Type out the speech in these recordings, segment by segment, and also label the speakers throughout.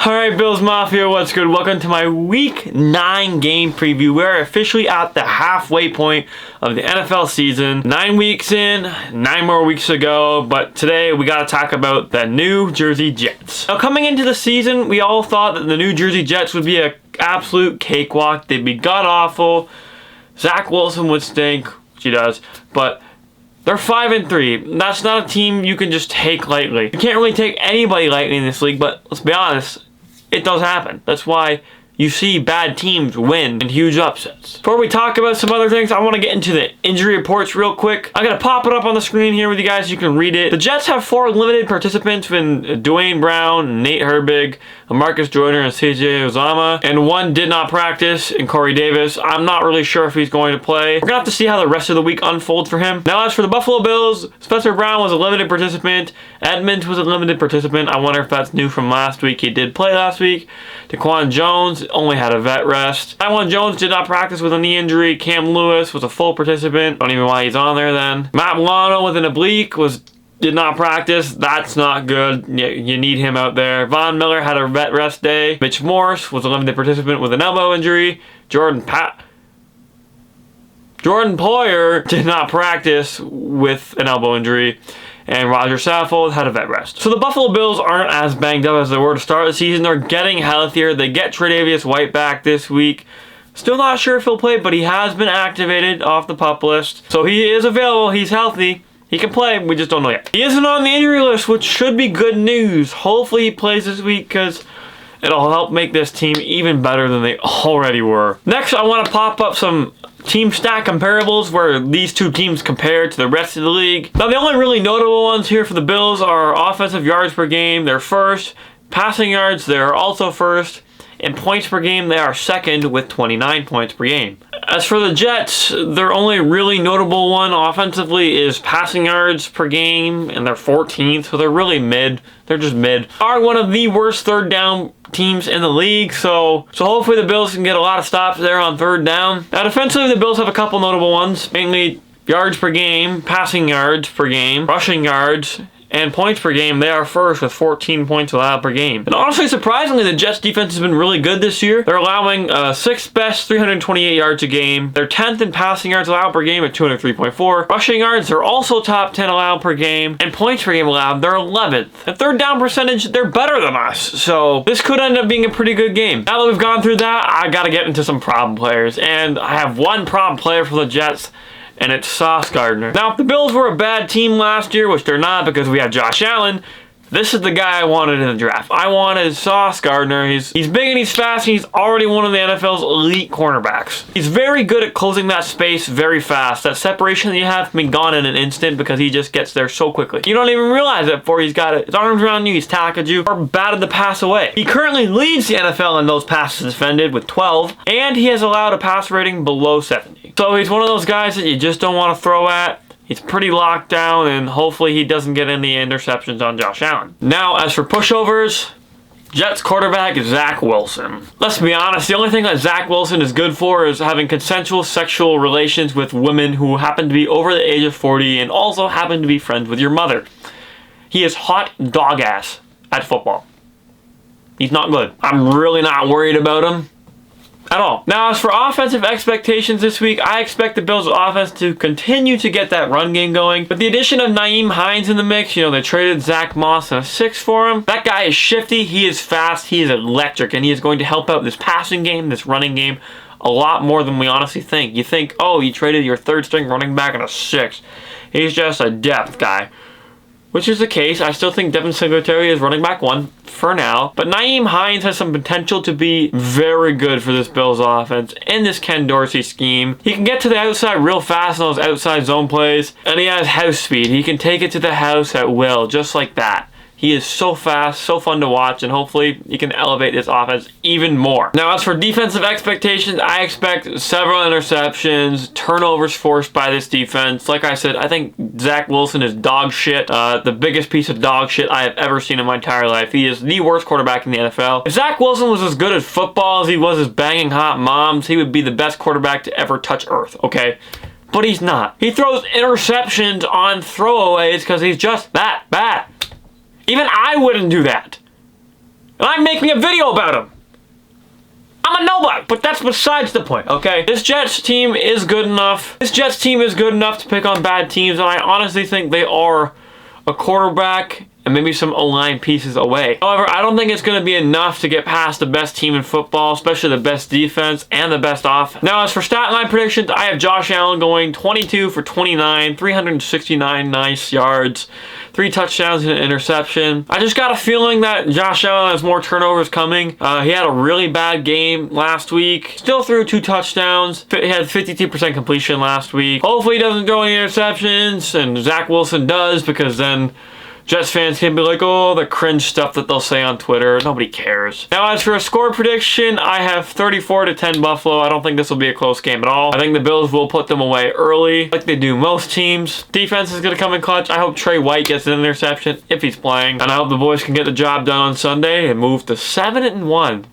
Speaker 1: Alright, Bills Mafia, what's good? Welcome to my Week 9 game preview. We're officially at the halfway point of the NFL season. 9 weeks in, 9 more weeks to go, but today we gotta talk about the New Jersey Jets. Now, coming into the season, we all thought that the New Jersey Jets would be an absolute cakewalk. They'd be god-awful. Zach Wilson would stink, which he does, but they're 5-3. That's not a team you can just take lightly. You can't really take anybody lightly in this league, but let's be honest, it does happen. That's why you see bad teams win in huge upsets. Before we talk about some other things, I want to get into the injury reports real quick. I'm going to pop it up on the screen here with you guys. You can read it. The Jets have 4 limited participants in Dwayne Brown, Nate Herbig, Marcus Joyner, and CJ Uzomah. And 1 did not practice in Corey Davis. I'm not really sure if he's going to play. We're going to have to see how the rest of the week unfolds for him. Now, as for the Buffalo Bills, Spencer Brown was a limited participant. Edmonds was a limited participant. I wonder if that's new from last week. He did play last week. Daquan Jones only had a vet rest. Taiwan Jones did not practice with a knee injury. Cam Lewis was a full participant. Don't even know why he's on there then. Matt Milano with an oblique did not practice. That's not good. You need him out there. Von Miller had a vet rest day. Mitch Morse was a limited participant with an elbow injury. Jordan Poyer did not practice with an elbow injury. And Roger Saffold had a vet rest. So the Buffalo Bills aren't as banged up as they were to start the season. They're getting healthier. They get Tre'Davious White back this week. Still not sure if he'll play, but he has been activated off the PUP list. So he is available. He's healthy. He can play. We just don't know yet. He isn't on the injury list, which should be good news. Hopefully he plays this week because it'll help make this team even better than they already were. Next, I want to pop up some team stat comparables where these two teams compare to the rest of the league. Now, the only really notable ones here for the Bills are offensive yards per game. They're first. Passing yards, they're also first. In points per game, they are second with 29 points per game. As for the Jets, their only really notable one offensively is passing yards per game, and they're 14th, so they're really mid. They're just mid. Are one of the worst third down teams in the league, so hopefully the Bills can get a lot of stops there on third down. Now, defensively, the Bills have a couple notable ones, mainly yards per game, passing yards per game, rushing yards, and points per game. They are first with 14 points allowed per game. And honestly, surprisingly, the Jets defense has been really good this year. They're allowing 6th best, 328 yards a game. They're 10th in passing yards allowed per game at 203.4. Rushing yards, they're also top 10 allowed per game. And points per game allowed, they're 11th. And third down percentage, they're better than us. So this could end up being a pretty good game. Now that we've gone through that, I gotta get into some problem players. And I have one problem player for the Jets, and it's Sauce Gardner. Now, if the Bills were a bad team last year, which they're not because we had Josh Allen, this is the guy I wanted in the draft. I wanted Sauce Gardner. He's big and he's fast, and he's already one of the NFL's elite cornerbacks. He's very good at closing that space very fast. That separation that you have can be gone in an instant because he just gets there so quickly. You don't even realize it before he's got his arms around you, he's tackled you, or batted the pass away. He currently leads the NFL in those passes defended with 12, and he has allowed a pass rating below 70. So he's one of those guys that you just don't want to throw at. He's pretty locked down, and hopefully he doesn't get any interceptions on Josh Allen. Now, as for pushovers, Jets quarterback Zach Wilson. Let's be honest, the only thing that Zach Wilson is good for is having consensual sexual relations with women who happen to be over the age of 40 and also happen to be friends with your mother. He is hot dog ass at football. He's not good. I'm really not worried about him at all. Now, as for offensive expectations this week, I expect the Bills' offense to continue to get that run game going. But the addition of Nyheim Hines in the mix, they traded Zach Moss and a 6 for him. That guy is shifty, he is fast, he is electric, and he is going to help out this passing game, this running game, a lot more than we honestly think. You think, oh, you traded your 3rd string running back and a 6. He's just a depth guy. Which is the case. I still think Devin Singletary is running back 1 for now. But Nyheim Hines has some potential to be very good for this Bills offense in this Ken Dorsey scheme. He can get to the outside real fast in those outside zone plays. And he has house speed. He can take it to the house at will, just like that. He is so fast, so fun to watch, and hopefully he can elevate this offense even more. Now, as for defensive expectations, I expect several interceptions, turnovers forced by this defense. Like I said, I think Zach Wilson is dog shit, the biggest piece of dog shit I have ever seen in my entire life. He is the worst quarterback in the NFL. If Zach Wilson was as good at football as he was as banging hot moms, he would be the best quarterback to ever touch earth, okay? But he's not. He throws interceptions on throwaways because he's just that bad. Even I wouldn't do that. And I'm making a video about him. I'm a nobody, but that's besides the point, okay? This Jets team is good enough. This Jets team is good enough to pick on bad teams, and I honestly think they are a quarterback and maybe some O-line pieces away. However, I don't think it's going to be enough to get past the best team in football, especially the best defense and the best offense. Now, as for stat line predictions, I have Josh Allen going 22 for 29, 369 nice yards, 3 touchdowns and an interception. I just got a feeling that Josh Allen has more turnovers coming. He had a really bad game last week. Still threw 2 touchdowns. He had 52% completion last week. Hopefully he doesn't throw any interceptions, and Zach Wilson does, because then Jets fans can be like, oh, the cringe stuff that they'll say on Twitter. Nobody cares. Now, as for a score prediction, I have 34-10 Buffalo. I don't think this will be a close game at all. I think the Bills will put them away early, like they do most teams. Defense is going to come in clutch. I hope Trey White gets an interception if he's playing. And I hope the boys can get the job done on Sunday and move to 7-1.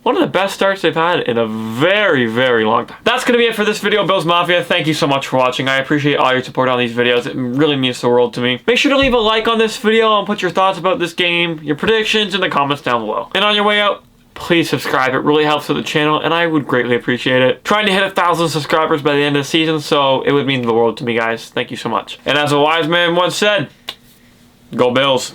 Speaker 1: One of the best starts they've had in a very, very long time. That's going to be it for this video, Bills Mafia. Thank you so much for watching. I appreciate all your support on these videos. It really means the world to me. Make sure to leave a like on this video and put your thoughts about this game, your predictions in the comments down below. And on your way out, please subscribe. It really helps with the channel, and I would greatly appreciate it. Trying to hit 1,000 subscribers by the end of the season, so it would mean the world to me, guys. Thank you so much. And as a wise man once said, go Bills.